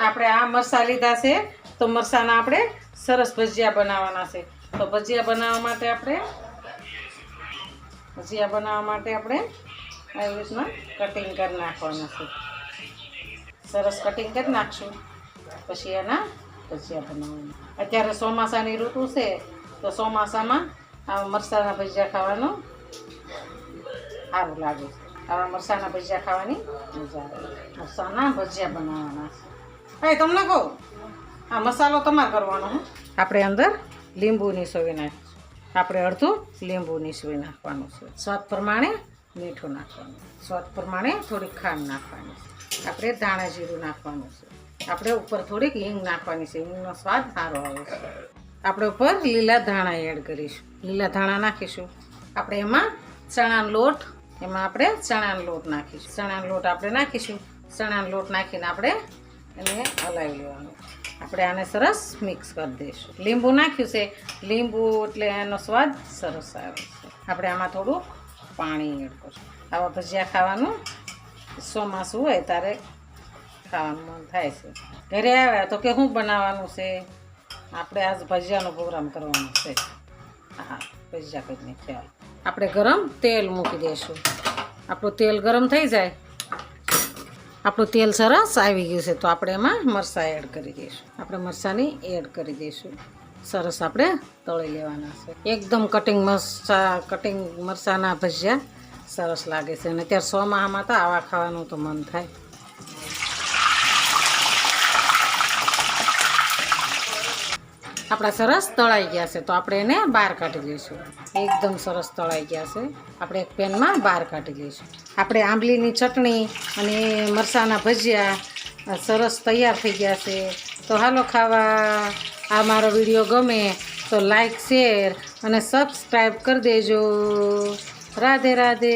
આપણે આ મરચાં લીધા છે તો મરચાંના આપણે સરસ ભજીયા બનાવવાના છે. તો ભજીયા બનાવવા માટે આપણે આવી રીતના કટિંગ કરી નાખવાના છે. સરસ કટિંગ કરી નાખશું પછી એના ભજીયા બનાવવાના. અત્યારે ચોમાસાની ઋતુ છે તો ચોમાસામાં આવા મરચાંના ભજીયા ખાવાનું સારું લાગે છે. આવા મરચાંના ભજીયા ખાવાની મજા આવે. મરચાંના ભજીયા બનાવવાના છે. ભાઈ તમને કહું, આ મસાલો તમારે કરવાનો હે. આપણે અંદર લીંબુ નીસોવી નાખીશું. આપણે અડધું લીંબુ નીસવી નાખવાનું છે. સ્વાદ પ્રમાણે મીઠું નાખવાનું, સ્વાદ પ્રમાણે થોડીક ખાંડ નાખવાની છે. આપણે ધાણા જીરું નાખવાનું છે. આપણે ઉપર થોડીક હિંગ નાખવાની છે. હિંગનો સ્વાદ સારો આવે છે. આપણે ઉપર લીલા ધાણા એડ કરીશું. લીલા ધાણા નાખીશું. આપણે એમાં ચણાનો લોટ નાખીશું. ચણાનો લોટ આપણે નાખીશું. ચણાનો લોટ નાખીને આપણે એને હલાવી લેવાનું. આપણે આને સરસ મિક્સ કરી દઈશું. લીંબુ નાખ્યું છે. લીંબુ એટલે એનો સ્વાદ સરસ આવે છે. આપણે આમાં થોડું પાણી એડ કરશું. આવા ભજીયા ખાવાનું ચોમાસું હોય ત્યારે ખાવાનું મન થાય છે. ઘરે આવ્યા તો કે શું બનાવવાનું છે? આપણે આજ ભજીયાનો પ્રોગ્રામ કરવાનો છે. હા, ભજીયા કરીને ખ્યાલ. આપણે ગરમ તેલ મૂકી દઈશું. આપણું તેલ ગરમ થઈ જાય, આપણું તેલ સરસ આવી ગયું છે તો આપણે એમાં મરચાં એડ કરી દઈશું. આપણે મરચાંની એડ કરી દઈશું. સરસ આપણે તળી લેવાના છે. એકદમ કટિંગ મરચાંના ભજીયા સરસ લાગે છે. અને અત્યારે ચોમાસામાં તો આવા ખાવાનું તો મન થાય. આપણા સરસ તળાઈ ગયા છે તો આપણે એને બહાર કાઢી લઈશું. એકદમ સરસ તળાઈ ગયા છે. આપણે એક પેનમાં બહાર કાઢી લઈશું. આપણે આંબલીની ચટણી અને મરચાંના ભજીયા સરસ તૈયાર થઈ ગયા છે. તો હાલો ખાવા. આ મારો વિડીયો ગમે તો લાઈક, શેર અને સબસ્ક્રાઈબ કરી દેજો. રાધે રાધે.